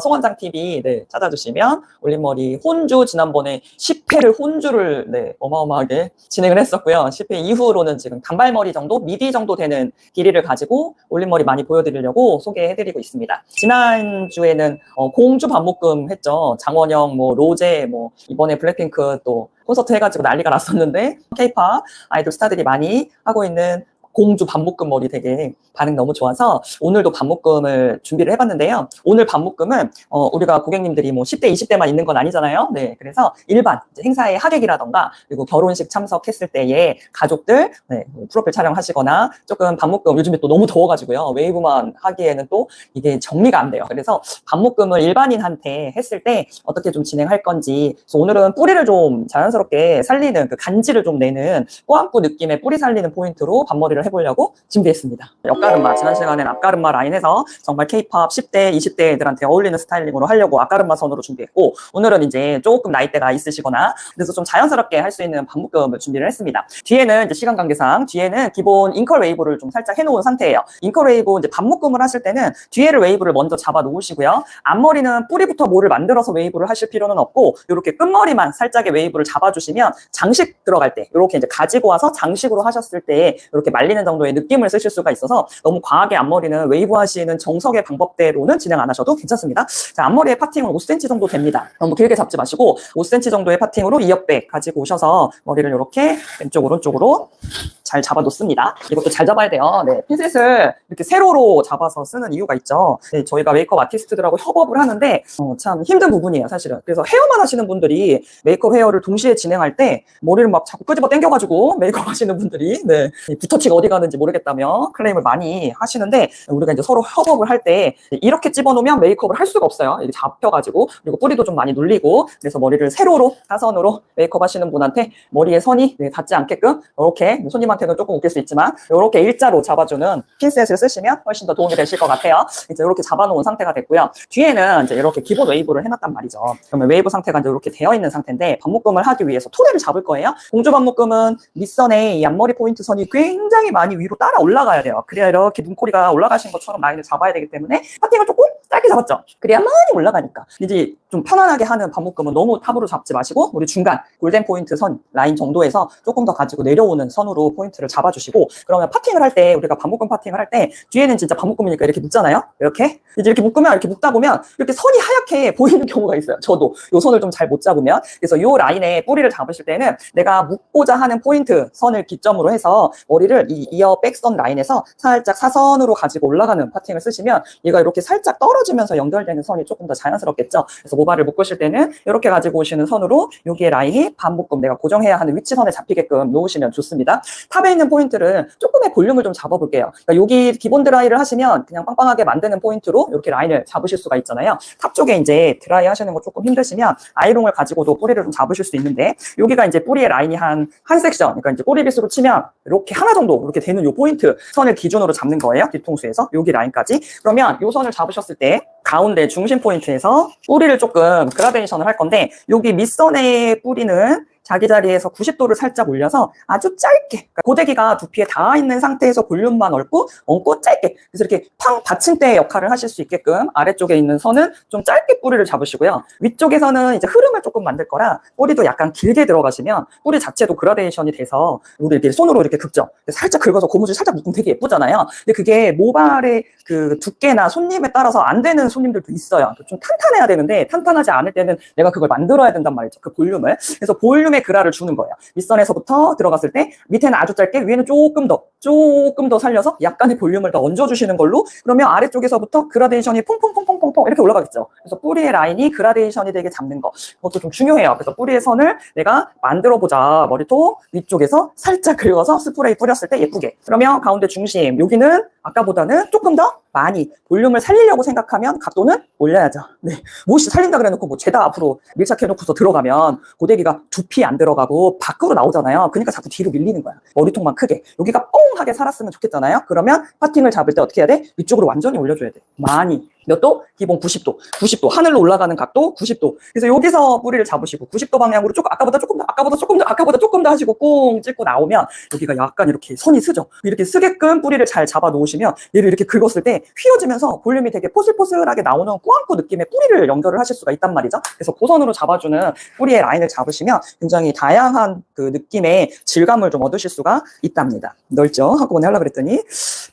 송원장 TV 찾아주시면 올림머리 혼주 지난번에 10회를 혼주를 어마어마하게 진행을 했었고요. 10회 이후로는 지금 단발머리 정도, 미디 정도 되는 길이를 가지고 올림머리 많이 보여드리려고 소개해드리고 있습니다. 지난주에는 공주 반묶음 했죠. 장원영, 로제, 이번에 블랙핑크 또 콘서트 해가지고 난리가 났었는데 케이팝 아이돌 스타들이 많이 하고 있는 공주 반묶음 머리 되게 반응 너무 좋아서 오늘도 반묶음을 준비를 해봤는데요. 오늘 반묶음은 우리가 고객님들이 10대, 20대만 있는 건 아니잖아요. 그래서 일반 행사의 하객이라던가 그리고 결혼식 참석했을 때에 가족들 프로필 촬영하시거나 조금 반묶음 요즘에 또 너무 더워가지고요. 웨이브만 하기에는 또 이게 정리가 안 돼요. 그래서 반묶음을 일반인한테 했을 때 어떻게 좀 진행할 건지 그래서 오늘은 뿌리를 좀 자연스럽게 살리는 그 간지를 좀 내는 꼬안꾸 느낌의 뿌리 살리는 포인트로 반머리를 해보려고 준비했습니다. 옆가르마, 지난 시간에는 앞가르마 라인에서 정말 K-팝 10대, 20대 애들한테 어울리는 스타일링으로 하려고 앞가르마 선으로 준비했고 오늘은 이제 조금 나이대가 있으시거나 그래서 좀 자연스럽게 할 수 있는 반묶음을 준비를 했습니다. 뒤에는 이제 시간 관계상 뒤에는 기본 잉컬 웨이브를 좀 살짝 해놓은 상태예요. 잉컬 웨이브 이제 반묶음을 하실 때는 뒤에를 웨이브를 먼저 잡아 놓으시고요. 앞머리는 뿌리부터 뭐를 만들어서 웨이브를 하실 필요는 없고 이렇게 끝머리만 살짝의 웨이브를 잡아주시면 장식 들어갈 때 이렇게 이제 가지고 와서 장식으로 하셨을 때 이렇게 말리는 정도의 느낌을 쓰실 수가 있어서 너무 과하게 앞머리는 웨이브 하시는 정석의 방법대로는 진행 안 하셔도 괜찮습니다. 자, 앞머리의 파팅은 5cm 정도 됩니다. 너무 길게 잡지 마시고 5cm 정도의 파팅으로 2옆백 가지고 오셔서 머리를 이렇게 왼쪽 오른쪽으로 잘 잡아놓습니다. 이것도 잘 잡아야 돼요. 핀셋을 이렇게 세로로 잡아서 쓰는 이유가 있죠. 저희가 메이크업 아티스트들하고 협업을 하는데 참 힘든 부분이에요, 사실은. 그래서 헤어만 하시는 분들이 메이크업 헤어를 동시에 진행할 때 머리를 막 자꾸 끄집어 당겨가지고 메이크업 하시는 분들이 붓터치가 어디 가는지 모르겠다며 클레임을 많이 하시는데 우리가 이제 서로 협업을 할 때 이렇게 집어놓으면 메이크업을 할 수가 없어요. 이렇게 잡혀가지고 그리고 뿌리도 좀 많이 눌리고 그래서 머리를 세로로 사선으로 메이크업 하시는 분한테 머리에 선이 닿지 않게끔 이렇게 손님한테는 조금 웃길 수 있지만 이렇게 일자로 잡아주는 핀셋을 쓰시면 훨씬 더 도움이 되실 것 같아요. 이제 이렇게 잡아놓은 상태가 됐고요. 뒤에는 이제 이렇게 기본 웨이브를 해놨단 말이죠. 그러면 웨이브 상태가 이제 이렇게 되어 있는 상태인데 반묶음을 하기 위해서 토대를 잡을 거예요. 공주 반묶음은 밑선에 이 앞머리 포인트 선이 굉장히 많이 위로 따라 올라가야 돼요. 그래야 이렇게 눈꼬리가 올라가신 것처럼 라인을 잡아야 되기 때문에 파팅을 조금 짧게 잡았죠. 그래야 많이 올라가니까. 이제 좀 편안하게 하는 반묶음은 너무 탑으로 잡지 마시고 우리 중간 골덴 포인트 선 라인 정도에서 조금 더 가지고 내려오는 선으로 포인트를 잡아주시고 그러면 파팅을 할 때 우리가 반묶음 파팅을 할 때 뒤에는 진짜 반묶음이니까 이렇게 묶잖아요. 이렇게 이제 이렇게 묶으면 이렇게 묶다 보면 이렇게 선이 하얗게 보이는 경우가 있어요. 저도 요 선을 좀 잘 못 잡으면 그래서 요 라인에 뿌리를 잡으실 때는 내가 묶고자 하는 포인트 선을 기점으로 해서 머리를 이 이어 백선 라인에서 살짝 사선으로 가지고 올라가는 파팅을 쓰시면 얘가 이렇게 살짝 떨어지면서 연결되는 선이 조금 더 자연스럽겠죠. 그래서 모발을 묶으실 때는 이렇게 가지고 오시는 선으로 여기에 라인이 반묶음 내가 고정해야 하는 위치선에 잡히게끔 놓으시면 좋습니다. 탑에 있는 포인트를 조금의 볼륨을 좀 잡아볼게요. 그러니까 여기 기본 드라이를 하시면 그냥 빵빵하게 만드는 포인트로 이렇게 라인을 잡으실 수가 있잖아요. 탑 쪽에 이제 드라이 하시는 거 조금 힘드시면 아이롱을 가지고도 뿌리를 좀 잡으실 수 있는데 여기가 이제 뿌리의 라인이 한 섹션, 그러니까 이제 꼬리빗으로 치면 이렇게 하나 정도 이렇게 되는 요 포인트 선을 기준으로 잡는 거예요. 뒤통수에서 여기 라인까지. 그러면 요 선을 잡으셨을 때 가운데 중심 포인트에서 뿌리를 조금 그라데이션을 할 건데 여기 밑선의 뿌리는 자기 자리에서 90도를 살짝 올려서 아주 짧게 그러니까 고데기가 두피에 닿아 있는 상태에서 볼륨만 얹고 짧게 그래서 이렇게 팡 받침대 역할을 하실 수 있게끔 아래쪽에 있는 선은 좀 짧게 뿌리를 잡으시고요. 위쪽에서는 이제 흐름을 조금 만들 거라 뿌리도 약간 길게 들어가시면 뿌리 자체도 그라데이션이 돼서 우리 이렇게 손으로 이렇게 긁죠. 살짝 긁어서 고무줄 살짝 묶으면 되게 예쁘잖아요. 근데 그게 모발의 그 두께나 손님에 따라서 안 되는 손님들도 있어요. 좀 탄탄해야 되는데 탄탄하지 않을 때는 내가 그걸 만들어야 된단 말이죠. 그 볼륨을. 그래서 볼륨의 그라를 주는 거예요. 밑선에서부터 들어갔을 때 밑에는 아주 짧게 위에는 조금 더 살려서 약간의 볼륨을 더 얹어주시는 걸로 그러면 아래쪽에서부터 그라데이션이 퐁퐁퐁퐁퐁 이렇게 올라가겠죠. 그래서 뿌리의 라인이 그라데이션이 되게 잡는 거 그것도 좀 중요해요. 그래서 뿌리의 선을 내가 만들어보자. 머리통 위쪽에서 살짝 긁어서 스프레이 뿌렸을 때 예쁘게 그러면 가운데 중심 여기는 아까보다는 조금 더 많이 볼륨을 살리려고 생각하면 각도는 올려야죠. 무엇이 살린다 그래놓고 죄다 앞으로 밀착해놓고서 들어가면 고데기가 두피 안 들어가고 밖으로 나오잖아요. 그러니까 자꾸 뒤로 밀리는 거야. 머리통만 크게. 여기가 뻥하게 살았으면 좋겠잖아요. 그러면 파팅을 잡을 때 어떻게 해야 돼? 위쪽으로 완전히 올려줘야 돼. 많이. 몇 도? 기본 90도. 90도. 하늘로 올라가는 각도 90도. 그래서 여기서 뿌리를 잡으시고 90도 방향으로 조금 아까보다 조금 더 하시고 꽁 찍고 나오면 여기가 약간 이렇게 선이 쓰죠. 이렇게 쓰게끔 뿌리를 잘 잡아 놓으시면 얘를 이렇게 긁었을 때 휘어지면서 볼륨이 되게 포슬포슬하게 나오는 꾸안꾸 느낌의 뿌리를 연결을 하실 수가 있단 말이죠. 그래서 고선으로 잡아주는 뿌리의 라인을 잡으시면 굉장히 다양한 그 느낌의 질감을 좀 얻으실 수가 있답니다. 넓죠? 한꺼번에 하려고 그랬더니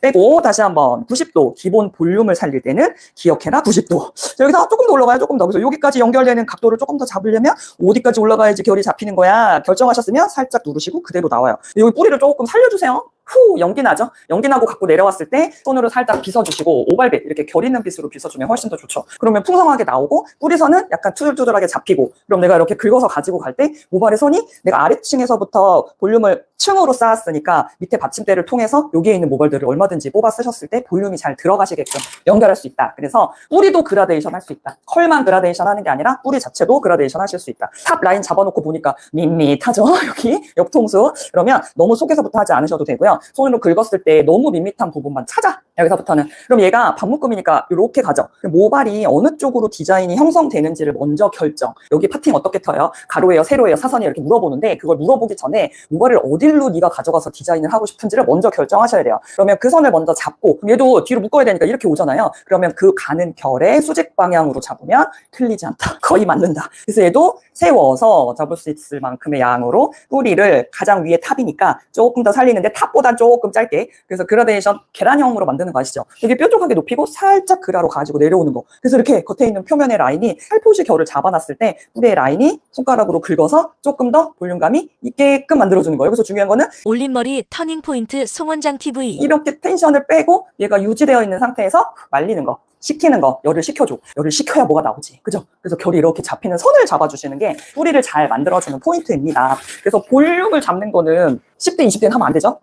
빼고 다시 한번 90도 기본 볼륨을 살릴 때는 기억해라 90도. 여기서 조금 더 올라가요. 조금 더. 그래서 여기까지 연결되는 각도를 조금 더 잡으려면 어디까지 올라가야지 결이 잡히는 거야. 결정하셨으면 살짝 누르시고 그대로 나와요. 여기 뿌리를 조금 살려주세요. 후 연기 나죠? 연기 나고 갖고 내려왔을 때 손으로 살짝 빗어주시고 오발빗 이렇게 결 있는 빗으로 빗어주면 훨씬 더 좋죠. 그러면 풍성하게 나오고 뿌리선은 약간 투들투들하게 잡히고 그럼 내가 이렇게 긁어서 가지고 갈 때 모발의 선이 내가 아래층에서부터 볼륨을 층으로 쌓았으니까 밑에 받침대를 통해서 여기에 있는 모발들을 얼마든지 뽑아 쓰셨을 때 볼륨이 잘 들어가시게끔 연결할 수 있다. 그래서 뿌리도 그라데이션 할 수 있다. 컬만 그라데이션 하는 게 아니라 뿌리 자체도 그라데이션 하실 수 있다. 탑 라인 잡아놓고 보니까 밋밋하죠? 여기 옆통수. 그러면 너무 속에서부터 하지 않으셔도 되고요. 손으로 긁었을 때 너무 밋밋한 부분만 찾아. 여기서부터는. 그럼 얘가 반묶음이니까 이렇게 가죠. 모발이 어느 쪽으로 디자인이 형성되는지를 먼저 결정. 여기 파팅 어떻게 터요? 가로예요? 세로예요? 사선이에요? 이렇게 물어보는데 그걸 물어보기 전에 모발을 어디로 네가 가져가서 디자인을 하고 싶은지를 먼저 결정하셔야 돼요. 그러면 그 선을 먼저 잡고 그럼 얘도 뒤로 묶어야 되니까 이렇게 오잖아요. 그러면 그 가는 결의 수직 방향으로 잡으면 틀리지 않다. 거의 맞는다. 그래서 얘도 세워서 잡을 수 있을 만큼의 양으로 뿌리를 가장 위에 탑이니까 조금 더 살리는데 탑보다 조금 짧게. 그래서 그라데이션 계란형으로 만드는 거 아시죠? 되게 뾰족하게 높이고 살짝 그라로 가지고 내려오는 거. 그래서 이렇게 겉에 있는 표면의 라인이 살포시 결을 잡아놨을 때 뿌리의 라인이 손가락으로 긁어서 조금 더 볼륨감이 있게끔 만들어주는 거예요. 그래서 중요한 거는 올림머리 터닝포인트 송원장 TV. 이렇게 텐션을 빼고 얘가 유지되어 있는 상태에서 말리는 거. 식히는 거, 열을 식혀줘. 열을 식혀야 뭐가 나오지. 그죠? 그래서 결이 이렇게 잡히는 선을 잡아주시는 게 뿌리를 잘 만들어주는 포인트입니다. 그래서 볼륨을 잡는 거는 10대, 20대는 하면 안 되죠?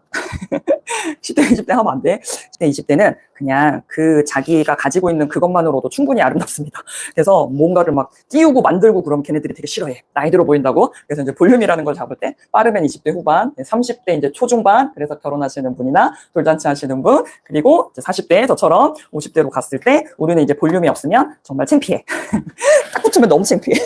10대, 20대 하면 안 돼. 10대, 20대는 그냥 그 자기가 가지고 있는 그것만으로도 충분히 아름답습니다. 그래서 뭔가를 막 띄우고 만들고 그러면 걔네들이 되게 싫어해. 나이 들어 보인다고. 그래서 이제 볼륨이라는 걸 잡을 때 빠르면 20대 후반, 30대 이제 초중반, 그래서 결혼하시는 분이나 돌잔치 하시는 분, 그리고 이제 40대 저처럼 50대로 갔을 때 우리는 이제 볼륨이 없으면 정말 창피해. 딱 붙으면 너무 창피해.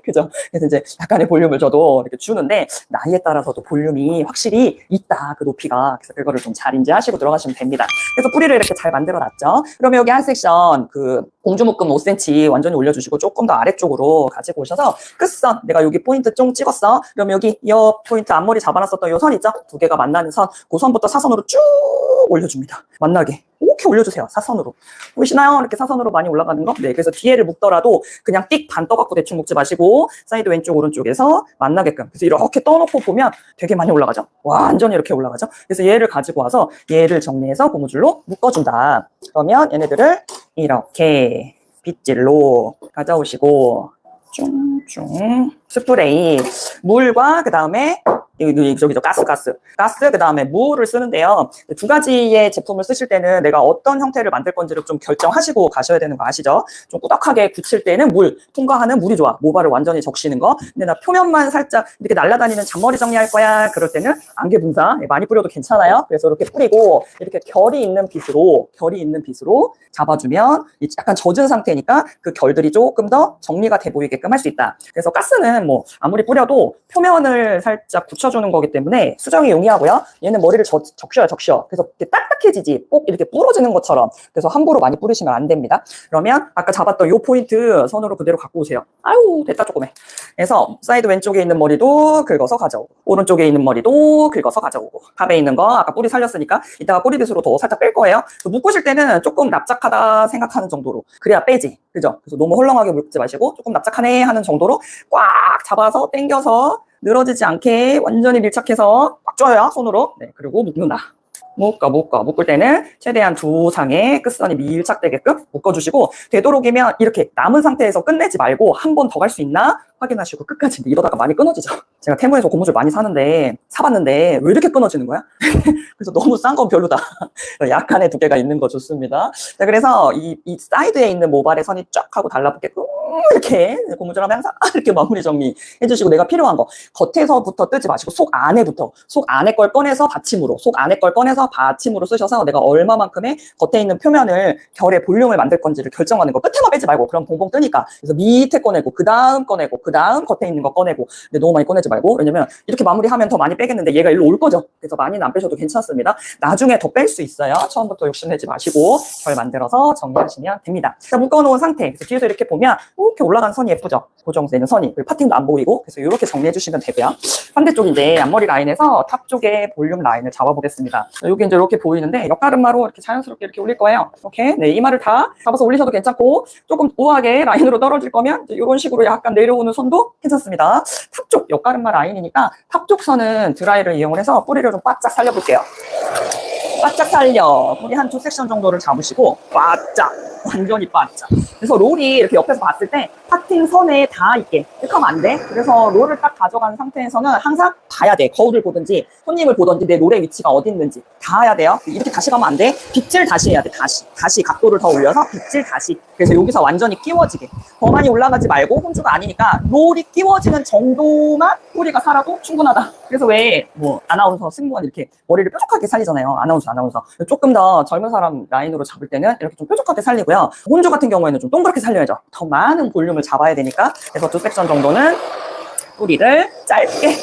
그죠? 그래서 이제 약간의 볼륨을 저도 이렇게 주는데 나이에 따라서도 볼륨이 확실히 있다. 그 높이가. 그래서 그거를 좀 잘 인지하시고 들어가시면 됩니다. 그래서 뿌리를 이렇게 잘 만들어 놨죠. 그러면 여기 한 섹션 그 공주 묶음 5cm 완전히 올려주시고 조금 더 아래쪽으로 가지고 오셔서 끝선 내가 여기 포인트 좀 찍었어. 그럼 여기 옆 포인트 앞머리 잡아놨었던 요 선 있죠? 두 개가 만나는 선. 그 선부터 사선으로 쭉 올려줍니다. 만나게. 이렇게 올려주세요. 사선으로. 보이시나요? 이렇게 사선으로 많이 올라가는 거? 네. 그래서 뒤에를 묶더라도 그냥 띡 반 떠갖고 대충 묶지 마시고 사이드 왼쪽 오른쪽에서 만나게끔. 그래서 이렇게 떠놓고 보면 되게 많이 올라가죠? 완전히 이렇게 올라가죠? 그래서 얘를 가지고 와서 얘를 정리해서 고무줄로 묶어준다. 그러면 얘네들을 이렇게 빗질로 가져오시고 쭝쭝 스프레이 물과 그 다음에 저기죠 가스 그 다음에 물을 쓰는데요. 두 가지의 제품을 쓰실 때는 내가 어떤 형태를 만들 건지를 좀 결정하시고 가셔야 되는 거 아시죠? 좀 꾸덕하게 굳힐 때는 물 통과하는 물이 좋아. 모발을 완전히 적시는 거. 근데 나 표면만 살짝 이렇게 날아다니는 잔머리 정리할 거야. 그럴 때는 안개 분사 많이 뿌려도 괜찮아요. 그래서 이렇게 뿌리고 이렇게 결이 있는 빗으로 잡아주면 약간 젖은 상태니까 그 결들이 조금 더 정리가 돼 보이게끔 할 수 있다. 그래서 가스는 뭐 아무리 뿌려도 표면을 살짝 굳혀주는 거기 때문에 수정이 용이하고요. 얘는 머리를 적셔요. 그래서 이렇게 딱딱해지지 꼭 이렇게 부러지는 것처럼. 그래서 함부로 많이 뿌리시면 안 됩니다. 그러면 아까 잡았던 요 포인트 선으로 그대로 갖고 오세요. 아유 됐다 조금해. 그래서 사이드 왼쪽에 있는 머리도 긁어서 가져오고 오른쪽에 있는 머리도 긁어서 가져오고 탑에 있는 거 아까 뿌리 살렸으니까 이따가 뿌리빗으로 더 살짝 뺄 거예요. 묶으실 때는 조금 납작하다 생각하는 정도로 그래야 빼지. 그죠? 그래서 너무 헐렁하게 묶지 마시고 조금 납작하네 하는 정도로 꽉 잡아서 당겨서 늘어지지 않게 완전히 밀착해서 꽉 조여요 손으로. 네, 그리고 묶는다. 묶을 때는 최대한 두 상의 끝선이 밀착되게끔 묶어주시고 되도록이면 이렇게 남은 상태에서 끝내지 말고 한 번 더 갈 수 있나 확인하시고 끝까지. 이러다가 많이 끊어지죠. 제가 테무에서 고무줄 많이 사봤는데 왜 이렇게 끊어지는 거야? 그래서 너무 싼 건 별로다. 약간의 두께가 있는 거 좋습니다. 자, 그래서 이 사이드에 있는 모발의 선이 쫙 하고 달라붙게끔 이렇게 고무줄하면 항상 이렇게 마무리 정리 해주시고, 내가 필요한 거 겉에서부터 뜨지 마시고 속 안에 걸 꺼내서 받침으로 쓰셔서 내가 얼마만큼의 겉에 있는 표면을 결의 볼륨을 만들 건지를 결정하는 거. 끝에만 빼지 말고, 그럼 봉봉 뜨니까. 그래서 밑에 꺼내고 그 다음 꺼내고 그 다음 겉에 있는 거 꺼내고. 근데 너무 많이 꺼내지 말고, 왜냐면 이렇게 마무리하면 더 많이 빼겠는데 얘가 일로 올 거죠. 그래서 많이는 안 빼셔도 괜찮습니다. 나중에 더 뺄 수 있어요. 처음부터 욕심내지 마시고 결 만들어서 정리하시면 됩니다. 자, 묶어놓은 상태. 그래서 뒤에서 이렇게 보면 이렇게 올라간 선이 예쁘죠. 고정되는 선이. 그리고 파팅도 안 보이고. 그래서 이렇게 정리해 주시면 되고요. 반대쪽 이제 앞머리 라인에서 탑 쪽에 볼륨 라인을 잡아보겠습니다. 여기 이제 이렇게 보이는데 옆가름마로 이렇게 자연스럽게 이렇게 올릴 거예요. 이렇게. 네, 이마를 다 잡아서 올리셔도 괜찮고, 조금 우아하게 라인으로 떨어질 거면 이런 식으로 약간 내려오는 선도 괜찮습니다. 탑 쪽 옆가름마 라인이니까 탑 쪽 선은 드라이를 이용을 해서 뿌리를 좀 바짝 살려볼게요. 바짝 살려. 뿌리 한 2섹션 정도를 잡으시고 바짝, 완전히 바짝. 그래서 롤이 이렇게 옆에서 봤을 때 파팅 선에 닿아 있게. 이렇게 하면 안 돼. 그래서 롤을 딱 가져간 상태에서는 항상 봐야 돼. 거울을 보든지 손님을 보든지 내 롤의 위치가 어디 있는지 닿아야 돼요. 이렇게 다시 가면 안 돼. 빗질 다시 해야 돼. 다시 각도를 더 올려서 빗질 다시. 그래서 여기서 완전히 끼워지게. 더 많이 올라가지 말고, 혼주가 아니니까 롤이 끼워지는 정도만 뿌리가 살아도 충분하다. 그래서 왜 뭐 아나운서, 승무원 이렇게 머리를 뾰족하게 살리잖아요. 아나운서. 조금 더 젊은 사람 라인으로 잡을 때는 이렇게 좀 뾰족하게 살리고요. 혼주 같은 경우에는 좀 동그랗게 살려야죠. 더 많은 볼륨을 잡아야 되니까. 그래서 2섹션 정도는 뿌리를 짧게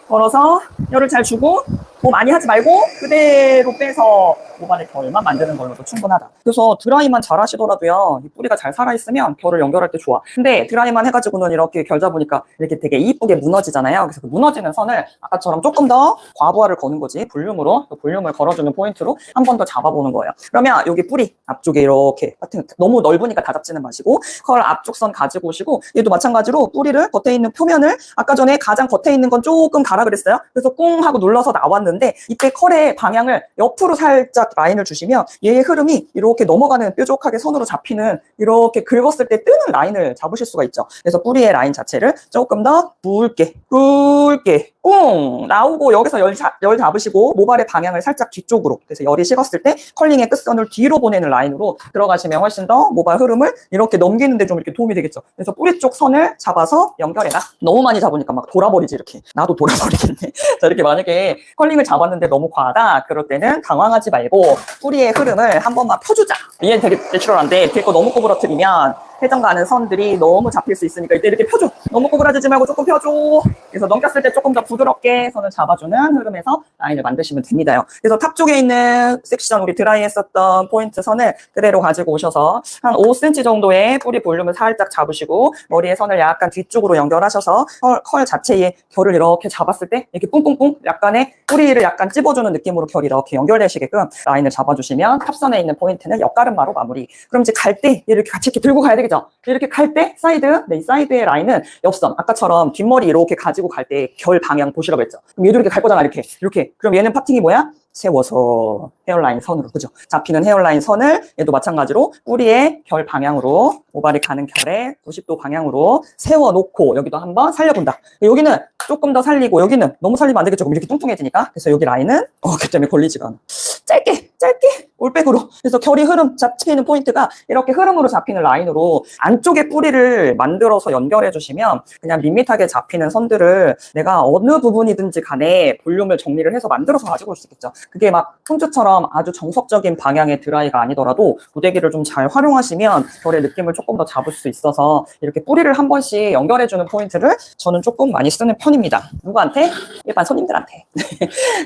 걸어서 열을 잘 주고, 뭐 많이 하지 말고 그대로 빼서 모발의 결만 만드는 걸로도 충분하다. 그래서 드라이만 잘 하시더라도요, 이 뿌리가 잘 살아있으면 결을 연결할 때 좋아. 근데 드라이만 해가지고는 이렇게 결 잡으니까 이렇게 되게 이쁘게 무너지잖아요. 그래서 그 무너지는 선을 아까처럼 조금 더 과부하를 거는 거지. 볼륨으로, 볼륨을 걸어주는 포인트로 한 번 더 잡아보는 거예요. 그러면 여기 뿌리 앞쪽에 이렇게 너무 넓으니까 다 잡지는 마시고 컬 앞쪽 선 가지고 오시고, 얘도 마찬가지로 뿌리를 겉에 있는 표면을 아까 전에 가장 겉에 있는 건 조금 가라 그랬어요. 그래서 꿍 하고 눌러서 나왔는데, 이때 컬의 방향을 옆으로 살짝 라인을 주시면 얘의 흐름이 이렇게 넘어가는 뾰족하게 선으로 잡히는, 이렇게 긁었을 때 뜨는 라인을 잡으실 수가 있죠. 그래서 뿌리의 라인 자체를 조금 더 굵게 꿍 나오고, 여기서 열 잡으시고 모발의 방향을 살짝 뒤쪽으로, 그래서 열이 식었을 때 컬링의 끝선을 뒤로 보내는 라인으로 들어가시면 훨씬 더 모발 흐름을 이렇게 넘기는데 좀 이렇게 도움이 되겠죠. 그래서 뿌리 쪽 선을 잡아서 연결해라. 너무 많이 잡으니까 막 돌아버리지. 이렇게 나도 돌아버리겠네. 자, 이렇게 만약에 컬링을 잡았는데 너무 과하다, 그럴 때는 당황하지 말고 뿌리의 흐름을 한 번만 펴주자. 얘는 되게 내추럴한데 뒤에 거 너무 꼬부러뜨리면 회전 가는 선들이 너무 잡힐 수 있으니까 이때 이렇게 펴줘. 너무 꼬부라지지 말고 조금 펴줘. 그래서 넘겼을 때 조금 더 부드럽게 선을 잡아주는 흐름에서 라인을 만드시면 됩니다요. 그래서 탑 쪽에 있는 섹션, 우리 드라이 했었던 포인트 선을 그대로 가지고 오셔서 한 5cm 정도의 뿌리 볼륨을 살짝 잡으시고, 머리의 선을 약간 뒤쪽으로 연결하셔서 컬 자체의 결을 이렇게 잡았을 때 이렇게 뿡뿡뿡 약간의 뿌리를 약간 찝어주는 느낌으로 결이 이렇게 연결되시게끔 라인을 잡아주시면, 탑선에 있는 포인트는 옆가름마로 마무리. 그럼 이제 갈 때 이렇게 같이 이렇게 들고 가야 되겠죠. 이렇게 갈 때 사이드, 이 사이드의 라인은 옆선, 아까처럼 뒷머리 이렇게 가지고 갈 때 결 방향 보시라고 했죠. 그럼 얘도 이렇게 갈 거잖아. 이렇게. 그럼 얘는 파팅이 뭐야? 세워서 헤어라인 선으로, 그죠? 잡히는 헤어라인 선을 얘도 마찬가지로 뿌리의 결 방향으로, 모발이 가는 결의 90도 방향으로 세워놓고 여기도 한번 살려본다. 여기는 조금 더 살리고, 여기는 너무 살리면 안 되겠죠. 그럼 이렇게 뚱뚱해지니까. 그래서 여기 라인은 그 때문에 걸리지가 않아. 짧게 올백으로. 그래서 결이 흐름 잡히는 포인트가 이렇게 흐름으로 잡히는 라인으로 안쪽에 뿌리를 만들어서 연결해 주시면, 그냥 밋밋하게 잡히는 선들을 내가 어느 부분이든지 간에 볼륨을 정리를 해서 만들어서 가지고 올 수 있겠죠. 그게 막 손주처럼 아주 정석적인 방향의 드라이가 아니더라도 고데기를 좀 잘 활용하시면 결의 느낌을 조금 더 잡을 수 있어서, 이렇게 뿌리를 한 번씩 연결해주는 포인트를 저는 조금 많이 쓰는 편입니다. 누구한테? 일반 손님들한테.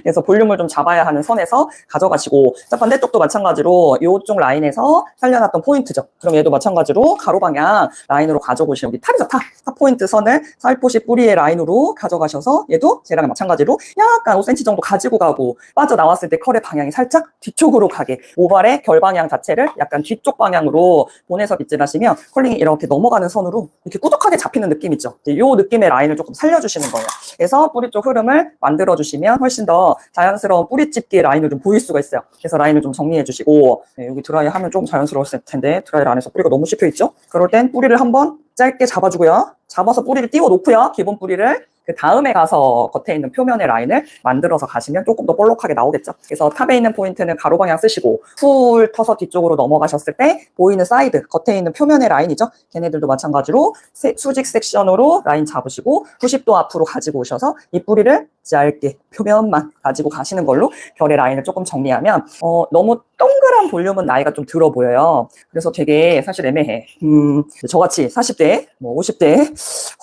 그래서 볼륨을 좀 잡아야 하는 선에서 가져가시고, 자, 반대쪽도 마찬가지로 이쪽 라인에서 살려놨던 포인트죠. 그럼 얘도 마찬가지로 가로 방향 라인으로 가져오시면, 여기 탑이죠. 탑 포인트 선을 살포시 뿌리의 라인으로 가져가셔서 얘도 쟤랑 마찬가지로 약간 5cm 정도 가지고 가고, 빠져나왔을 때 컬의 방향이 살짝 뒤쪽으로 가게, 모발의 결 방향 자체를 약간 뒤쪽 방향으로 보내서 빗질하시면 컬링이 이렇게 넘어가는 선으로 이렇게 꾸덕하게 잡히는 느낌 있죠. 이 느낌의 라인을 조금 살려주시는 거예요. 그래서 뿌리 쪽 흐름을 만들어주시면 훨씬 더 자연스러운 뿌리 집기의 라인을 좀 보일 수가 있어요. 그래서 라인을 좀 정리해주시고, 여기 드라이 하면 좀 자연스러웠을 텐데 드라이를 안 해서 뿌리가 너무 씹혀있죠? 그럴 땐 뿌리를 한번 짧게 잡아주고요. 잡아서 뿌리를 띄워놓고요. 기본 뿌리를 그 다음에 가서 겉에 있는 표면의 라인을 만들어서 가시면 조금 더 볼록하게 나오겠죠. 그래서 탑에 있는 포인트는 가로 방향 쓰시고 풀 터서 뒤쪽으로 넘어가셨을 때 보이는 사이드, 겉에 있는 표면의 라인이죠. 걔네들도 마찬가지로 수직 섹션으로 라인 잡으시고 90도 앞으로 가지고 오셔서 이 뿌리를 얇게 표면만 가지고 가시는 걸로 결의 라인을 조금 정리하면 너무 동그란 볼륨은 나이가 좀 들어 보여요. 그래서 되게 사실 애매해. 저같이 40대, 뭐 50대,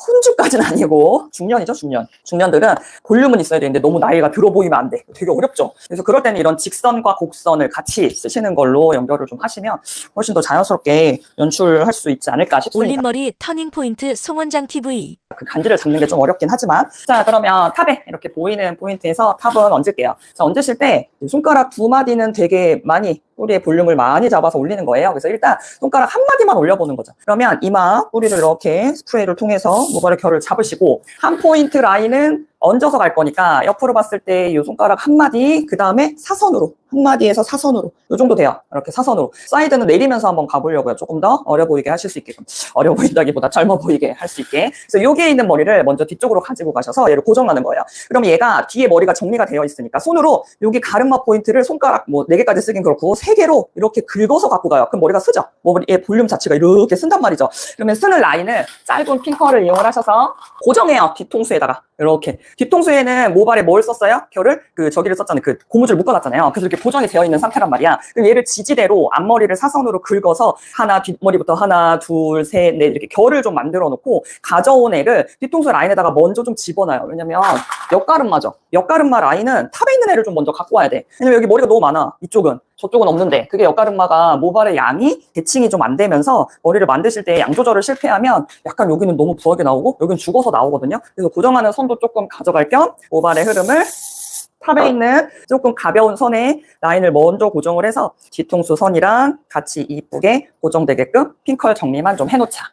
혼주까지는 아니고 중년이죠, 중년. 중년들은 볼륨은 있어야 되는데 너무 나이가 들어 보이면 안 돼. 되게 어렵죠. 그래서 그럴 때는 이런 직선과 곡선을 같이 쓰시는 걸로 연결을 좀 하시면 훨씬 더 자연스럽게 연출할 수 있지 않을까 싶습니다. 올림머리 터닝포인트 송원장 TV. 그 간지를 잡는 게 좀 어렵긴 하지만 자 그러면 탑에 이렇게 보이는 포인트에서 탑은 얹을게요. 자 얹으실 때 손가락 두 마디는 되게 많이 뿌리의 볼륨을 많이 잡아서 올리는 거예요. 그래서 일단 손가락 한 마디만 올려보는 거죠. 그러면 이마 뿌리를 이렇게 스프레이를 통해서 모발의 결을 잡으시고 한 포인트 라인은 얹어서 갈 거니까 옆으로 봤을 때 이 손가락 한 마디, 그 다음에 사선으로 한 마디에서 사선으로 이 정도 돼요. 이렇게 사선으로 사이드는 내리면서 한번 가보려고요. 조금 더 어려 보이게 하실 수 있게끔, 어려 보인다기보다 젊어 보이게 할 수 있게. 그래서 여기에 있는 머리를 먼저 뒤쪽으로 가지고 가셔서 얘를 고정하는 거예요. 그럼 얘가 뒤에 머리가 정리가 되어 있으니까 손으로 여기 가르마 포인트를 손가락 뭐 4개까지 쓰긴 그렇고 3개로 이렇게 긁어서 갖고 가요. 그럼 머리가 쓰죠. 머리의 볼륨 자체가 이렇게 쓴단 말이죠. 그러면 쓰는 라인을 짧은 핑커를 이용을 하셔서 고정해요. 뒤통수에다가 이렇게. 뒤통수에는 모발에 뭘 썼어요? 결을 저기를 썼잖아요. 그 고무줄 묶어놨잖아요. 그래서 이렇게 고정이 되어 있는 상태란 말이야. 그럼 얘를 지지대로 앞머리를 사선으로 긁어서 하나, 뒷머리부터 하나, 둘, 셋, 넷 이렇게 결을 좀 만들어 놓고 가져온 애를 뒤통수 라인에다가 먼저 좀 집어넣어요. 왜냐면 옆가름마죠. 옆가름마 라인은 탑에 있는 애를 좀 먼저 갖고 와야 돼. 왜냐면 여기 머리가 너무 많아. 이쪽은. 저쪽은 없는데 그게 옆가름마가 모발의 양이 대칭이 좀 안 되면서 머리를 만드실 때 양 조절을 실패하면 약간 여기는 너무 부하게 나오고 여기는 죽어서 나오거든요. 그래서 고정하는 선도 조금 가져갈 겸 모발의 흐름을 탑에 있는 조금 가벼운 선에 라인을 먼저 고정을 해서 뒤통수 선이랑 같이 이쁘게 고정되게끔 핑컬 정리만 좀 해놓자.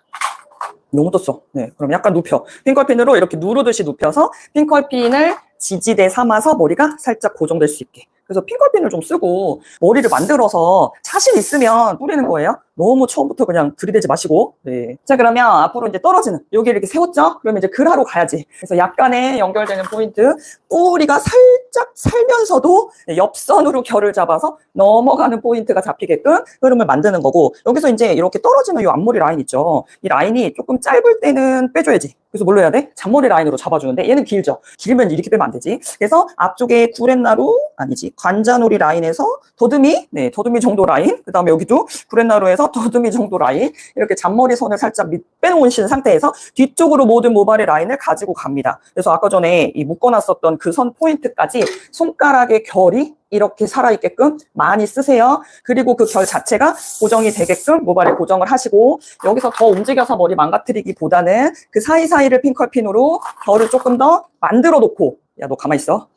너무 떴어. 네, 그럼 약간 눕혀. 핑컬핀으로 이렇게 누르듯이 눕혀서 핑컬핀을 지지대 삼아서 머리가 살짝 고정될 수 있게. 그래서 핑컬핀을 좀 쓰고 머리를 만들어서 자신 있으면 뿌리는 거예요. 너무 처음부터 그냥 들이대지 마시고. 네. 자 그러면 앞으로 이제 떨어지는 여기 이렇게 세웠죠? 그러면 이제 글하로 가야지. 그래서 약간의 연결되는 포인트, 뿌리가 살짝 살면서도 옆선으로 결을 잡아서 넘어가는 포인트가 잡히게끔 흐름을 만드는 거고, 여기서 이제 이렇게 떨어지는 이 앞머리 라인 있죠. 이 라인이 조금 짧을 때는 빼줘야지. 그래서 뭘로 해야 돼? 잔머리 라인으로 잡아주는데 얘는 길죠. 길면 이렇게 빼면 안 되지. 그래서 앞쪽에 구렛나루 아니지 관자놀이 라인에서 더듬이, 네, 더듬이 정도 라인. 그 다음에 여기도 구렛나루에서 더듬이 정도 라인. 이렇게 잔머리 선을 살짝 빼놓으신 상태에서 뒤쪽으로 모든 모발의 라인을 가지고 갑니다. 그래서 아까 전에 이 묶어놨었던 그 선 포인트까지 손가락의 결이 이렇게 살아있게끔 많이 쓰세요. 그리고 그 결 자체가 고정이 되게끔 모발에 고정을 하시고, 여기서 더 움직여서 머리 망가뜨리기보다는 그 사이사이를 핑컬핀으로 결을 조금 더 만들어 놓고, 야, 너 가만히 있어.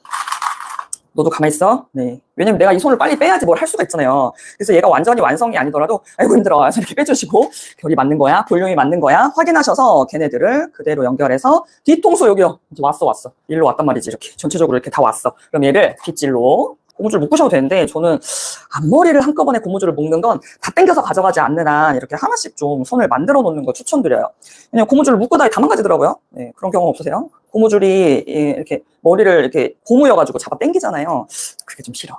너도 가만히 있어. 네. 왜냐면 내가 이 손을 빨리 빼야지 뭘 할 수가 있잖아요. 그래서 얘가 완전히 완성이 아니더라도 아이고 힘들어. 그래서 이렇게 빼주시고 결이 맞는 거야, 볼륨이 맞는 거야 확인하셔서 걔네들을 그대로 연결해서 뒤통수 여기요. 이제 왔어. 일로 왔단 말이지. 이렇게 전체적으로 이렇게 다 왔어. 그럼 얘를 빗질로 고무줄 묶으셔도 되는데, 저는 앞머리를 한꺼번에 고무줄을 묶는 건 다 당겨서 가져가지 않는 한 이렇게 하나씩 좀 선을 만들어 놓는 거 추천드려요. 왜냐면 고무줄을 묶고 다 망가지더라고요. 네, 그런 경험 없으세요? 고무줄이 이렇게 머리를 이렇게 고무여가지고 잡아 당기잖아요. 그게 좀 싫어.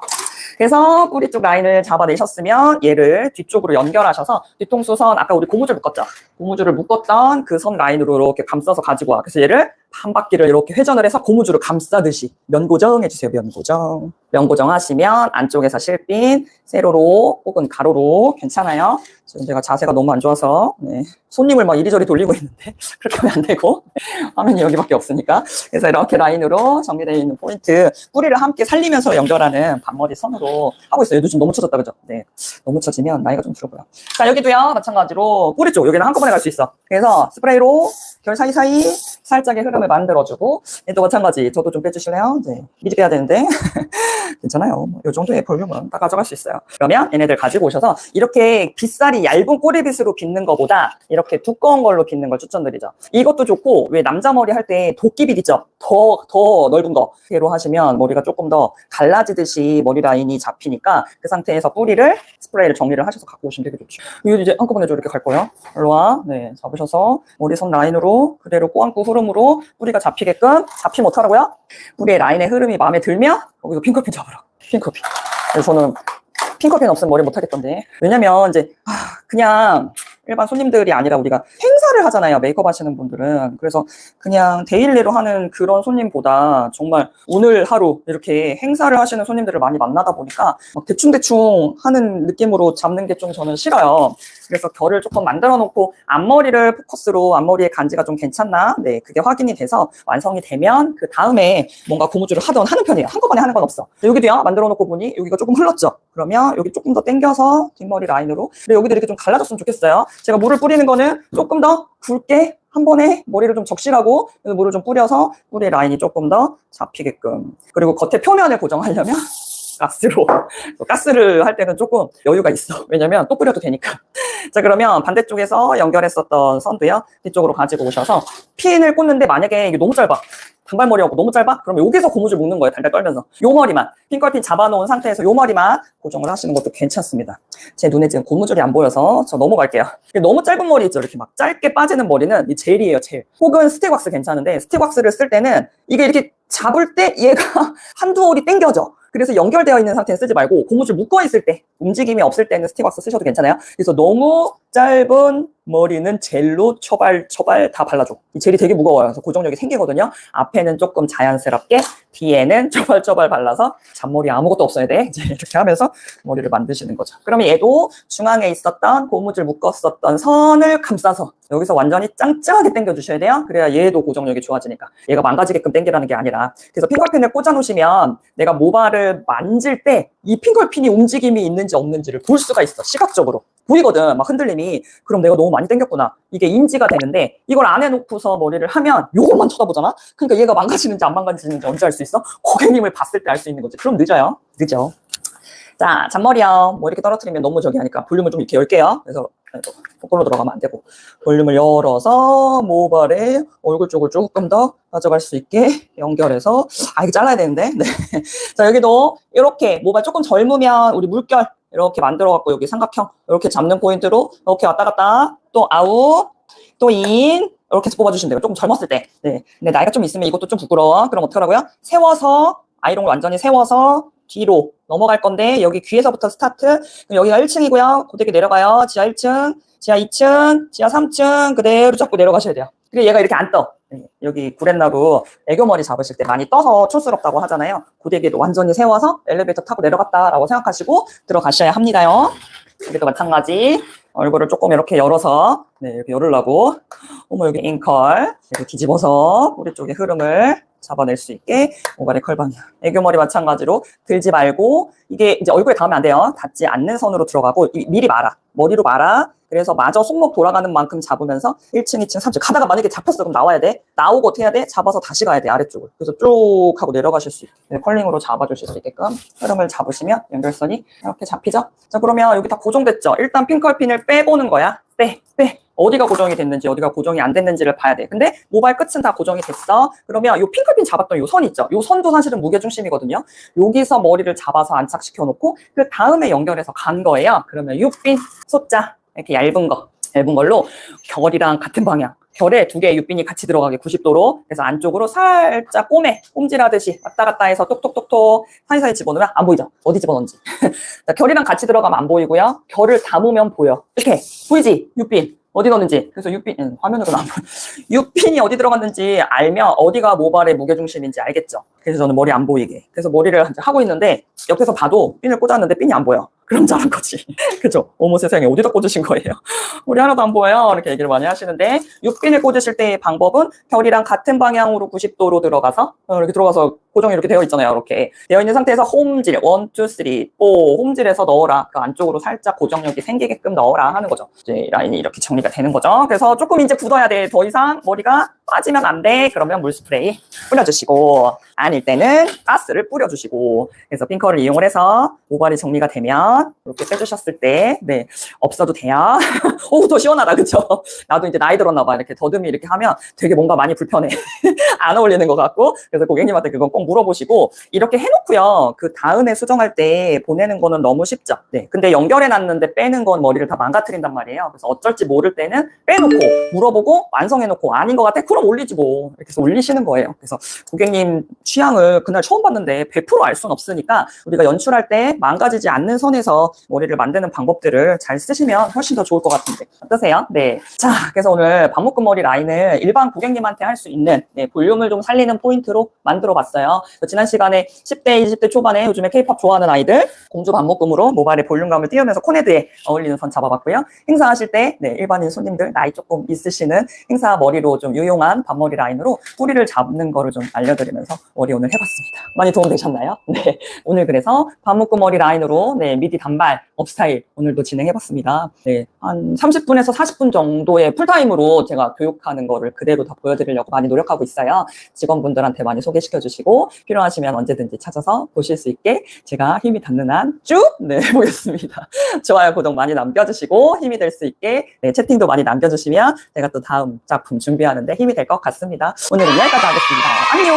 그래서 뿌리 쪽 라인을 잡아내셨으면 얘를 뒤쪽으로 연결하셔서 뒤통수 선, 아까 우리 고무줄 묶었죠? 고무줄을 묶었던 그 선 라인으로 이렇게 감싸서 가지고 와. 그래서 얘를 한 바퀴를 이렇게 회전을 해서 고무줄을 감싸듯이 면고정 해주세요. 면고정. 면고정 하시면 안쪽에서 실핀 세로로 혹은 가로로 괜찮아요. 지금 제가 자세가 너무 안 좋아서 네. 손님을 막 이리저리 돌리고 있는데 그렇게 하면 안 되고 화면이 여기밖에 없으니까. 그래서 이렇게 라인으로 정리되어 있는 포인트, 뿌리를 함께 살리면서 연결하는 반머리 선으로 하고 있어요. 얘도 지금 너무 쳐졌다, 그죠? 네, 너무 쳐지면 나이가 좀 들어 보여. 자, 여기도요 마찬가지로 뿌리 쪽 여기는 한꺼번에 갈 수 있어. 그래서 스프레이로 결 사이사이 살짝의 흐름을 만들어주고, 얘도 마찬가지. 저도 좀 빼주실래요? 네, 미리 빼야 되는데 괜찮아요. 이 정도의 볼륨은 다 가져갈 수 있어요. 그러면 얘네들 가지고 오셔서 이렇게 빗살이 얇은 꼬리빗으로 빗는 것보다 이렇게 두꺼운 걸로 빗는 걸 추천드리죠. 이것도 좋고, 왜 남자 머리 할 때 도끼빗 있죠? 더 넓은 거로 하시면 머리가 조금 더 갈라지듯이 머리 라인이 잡히니까 그 상태에서 뿌리를 스프레이를 정리를 하셔서 갖고 오시면 되게 좋죠. 이거 이제 한꺼번에 이렇게 갈 거예요. 일로 와. 네, 잡으셔서 머리선 라인으로 그대로 꼬안고 흐름으로 뿌리가 잡히게끔 잡히면 어떡하라고요? 뿌리의 라인의 흐름이 마음에 들면 여기서 핑크핀 잡으라. 핑크핀. 그래서 저는 핑크핀 없으면 머리 못 하겠던데. 왜냐면 이제 그냥 일반 손님들이 아니라 우리가 행사를 하잖아요. 메이크업 하시는 분들은. 그래서 그냥 데일리로 하는 그런 손님보다 정말 오늘 하루 이렇게 행사를 하시는 손님들을 많이 만나다 보니까 막 대충대충 하는 느낌으로 잡는 게 좀 저는 싫어요. 그래서 결을 조금 만들어 놓고 앞머리를 포커스로 앞머리의 간지가 좀 괜찮나? 네, 그게 확인이 돼서 완성이 되면 그 다음에 뭔가 고무줄을 하던 하는 편이에요. 한꺼번에 하는 건 없어. 여기도요, 만들어 놓고 보니 여기가 조금 흘렀죠? 그러면 여기 조금 더 당겨서 뒷머리 라인으로. 근데 여기도 이렇게 좀 갈라졌으면 좋겠어요. 제가 물을 뿌리는 거는 조금 더 굵게 한 번에 머리를 좀 적시라고 물을 좀 뿌려서 뿌리 라인이 조금 더 잡히게끔. 그리고 겉에 표면을 고정하려면 가스로. 가스를 할 때는 조금 여유가 있어. 왜냐면 또 뿌려도 되니까. 자, 그러면 반대쪽에서 연결했었던 선도요. 뒤쪽으로 가지고 오셔서 핀을 꽂는데 만약에 이게 너무 짧아. 단발머리하고 너무 짧아? 그러면 여기서 고무줄 묶는 거예요. 달달 떨면서. 요 머리만. 핑컬핀 잡아놓은 상태에서 요 머리만 고정을 하시는 것도 괜찮습니다. 제 눈에 지금 고무줄이 안 보여서 저 넘어갈게요. 너무 짧은 머리 있죠? 이렇게 막 짧게 빠지는 머리는 이 젤이에요, 젤. 혹은 스틱왁스 괜찮은데 스틱왁스를 쓸 때는 이게 이렇게 잡을 때 얘가 한두 올이 당겨져. 그래서 연결되어 있는 상태에 쓰지 말고 고무줄 묶어있을 때, 움직임이 없을 때는 스틱왁스 쓰셔도 괜찮아요. 그래서 너무 짧은 머리는 젤로 초발 다 발라줘. 이 젤이 되게 무거워요. 그래서 고정력이 생기거든요. 앞에는 조금 자연스럽게, 뒤에는 초발 발라서 잔머리 아무것도 없어야 돼. 이제 이렇게 하면서 머리를 만드시는 거죠. 그러면 얘도 중앙에 있었던 고무줄 묶었었던 선을 감싸서 여기서 완전히 짱짱하게 당겨주셔야 돼요. 그래야 얘도 고정력이 좋아지니까. 얘가 망가지게끔 당기라는 게 아니라. 그래서 핑컬핀을 꽂아놓으시면 내가 모발을 만질 때 이 핑컬핀이 움직임이 있는지 없는지를 볼 수가 있어. 시각적으로. 보이거든. 막 흔들림이. 그럼 내가 너무 많이 당겼구나. 이게 인지가 되는데 이걸 안 해놓고서 머리를 하면 요것만 쳐다보잖아? 그러니까 얘가 망가지는지 안 망가지는지 언제 알 수 있어? 고객님을 봤을 때 알 수 있는 거지. 그럼 늦어요. 늦어. 자, 잔머리요. 뭐 이렇게 떨어뜨리면 너무 저기 하니까 볼륨을 좀 이렇게 열게요. 그래서 거꾸로 들어가면 안 되고 볼륨을 열어서 모발에 얼굴 쪽을 조금 더 가져갈 수 있게 연결해서 이거 잘라야 되는데. 네. 자, 여기도 이렇게 모발 조금 젊으면 우리 물결 이렇게 만들어갖고 여기 삼각형 이렇게 잡는 포인트로 이렇게 왔다 갔다 또 아웃 또 인 이렇게 해서 뽑아주시면 돼요. 조금 젊었을 때. 네. 근데 나이가 좀 있으면 이것도 좀 부끄러워. 그럼 어떡하라고요? 세워서 아이롱을 완전히 세워서 뒤로 넘어갈 건데 여기 귀에서부터 스타트. 그럼 여기가 1층이고요. 고데기 내려가요. 지하 1층, 지하 2층, 지하 3층 그대로 잡고 내려가셔야 돼요. 그리고 얘가 이렇게 안 떠. 여기 구렛나루 애교머리 잡으실 때 많이 떠서 촌스럽다고 하잖아요. 고데기를 완전히 세워서 엘리베이터 타고 내려갔다라고 생각하시고 들어가셔야 합니다요. 여기도 마찬가지. 얼굴을 조금 이렇게 열어서 이렇게 열으려고. 어머, 여기 인컬 이렇게 뒤집어서 우리 쪽의 흐름을 잡아낼 수 있게 모발의 컬 방향. 애교머리 마찬가지로 들지 말고 이게 이제 얼굴에 닿으면 안 돼요. 닿지 않는 선으로 들어가고 미리 말아. 머리로 말아. 그래서 마저 손목 돌아가는 만큼 잡으면서 1층, 2층, 3층 가다가 만약에 잡혔어 그럼 나와야 돼. 나오고 어떻게 해야 돼? 잡아서 다시 가야 돼 아래쪽을. 그래서 쭉 하고 내려가실 수 있게 컬링으로 잡아주실 수 있게끔 흐름을 잡으시면 연결선이 이렇게 잡히죠. 자, 그러면 여기 다 고정됐죠. 일단 핑컬핀을 빼보는 거야. 빼. 어디가 고정이 됐는지 어디가 고정이 안 됐는지를 봐야 돼. 근데 모발 끝은 다 고정이 됐어. 그러면 이 핑컬핀 잡았던 이 선 있죠. 이 선도 사실은 무게중심이거든요. 여기서 머리를 잡아서 안착시켜 놓고 그 다음에 연결해서 간 거예요. 그러면 6핀 소자 이렇게 얇은 걸로 결이랑 같은 방향. 결에 두 개의 육빈이 같이 들어가게 90도로. 그래서 안쪽으로 살짝 꼼질하듯이 왔다 갔다 해서 똑똑똑똑 사이사이 집어넣으면 안 보이죠? 어디 집어넣는지. 자, 결이랑 같이 들어가면 안 보이고요. 결을 담으면 보여. 이렇게 보이지? 육빈. 어디 넣는지. 그래서 육빈, 화면으로는 안 보여. 육빈이 어디 들어갔는지 알면 어디가 모발의 무게중심인지 알겠죠? 그래서 저는 머리 안 보이게. 그래서 머리를 하고 있는데 옆에서 봐도 핀을 꽂았는데 핀이 안 보여. 그럼 잘한 거지. 그죠? 어머 세상에 어디다 꽂으신 거예요? 머리 하나도 안 보여요. 이렇게 얘기를 많이 하시는데 육빈을 꽂으실 때의 방법은 결이랑 같은 방향으로 90도로 들어가서 이렇게 들어가서 고정이 이렇게 되어 있잖아요. 이렇게 되어 있는 상태에서 홈질 1, 2, 3, 4 홈질에서 넣어라. 그 안쪽으로 살짝 고정력이 생기게끔 넣어라 하는 거죠. 이제 라인이 이렇게 정리가 되는 거죠. 그래서 조금 이제 굳어야 돼. 더 이상 머리가 빠지면 안 돼. 그러면 물 스프레이 뿌려주시고, 아닐 때는 가스를 뿌려주시고, 그래서 핑커를 이용을 해서 모발이 정리가 되면 이렇게 빼주셨을 때, 네, 없어도 돼요. 오, 더 시원하다, 그쵸? 나도 이제 나이 들었나 봐. 이렇게 더듬이 이렇게 하면 되게 뭔가 많이 불편해. 안 어울리는 것 같고, 그래서 고객님한테 그건 꼭 물어보시고, 이렇게 해놓고요. 그 다음에 수정할 때 보내는 거는 너무 쉽죠. 네, 근데 연결해놨는데 빼는 건 머리를 다 망가뜨린단 말이에요. 그래서 어쩔지 모를 때는 빼놓고, 물어보고, 완성해놓고, 아닌 것 같아? 그럼 올리지 뭐. 이렇게 해서 올리시는 거예요. 그래서 고객님 취향을 그날 처음 봤는데 100% 알 수는 없으니까 우리가 연출할 때 망가지지 않는 선에서 머리를 만드는 방법들을 잘 쓰시면 훨씬 더 좋을 것 같은데 어떠세요? 네. 자, 그래서 오늘 반묶음머리 라인을 일반 고객님한테 할 수 있는 볼륨을 좀 살리는 포인트로 만들어 봤어요. 지난 시간에 10대, 20대 초반에 요즘에 K-팝 좋아하는 아이들 공주 반묶음으로 모발에 볼륨감을 띄우면서 코네드에 어울리는 선 잡아봤고요. 행사하실 때 일반인 손님들 나이 조금 있으시는 행사 머리로 좀 유용한 반머리 라인으로 뿌리를 잡는 거를 좀 알려드리면서 머리 오늘 해봤습니다. 많이 도움되셨나요? 네. 오늘 그래서 반묶음머리 라인으로 미디 단발 업스타일 오늘도 진행해봤습니다. 네. 한 30분에서 40분 정도의 풀타임으로 제가 교육하는 거를 그대로 다 보여드리려고 많이 노력하고 있어요. 직원분들한테 많이 소개시켜주시고 필요하시면 언제든지 찾아서 보실 수 있게 제가 힘이 닿는 한 쭉 보겠습니다. 좋아요, 구독 많이 남겨주시고 힘이 될 수 있게 채팅도 많이 남겨주시면 제가 또 다음 작품 준비하는데 힘이 될 것 같습니다. 오늘은 여기까지 하겠습니다. 안녕!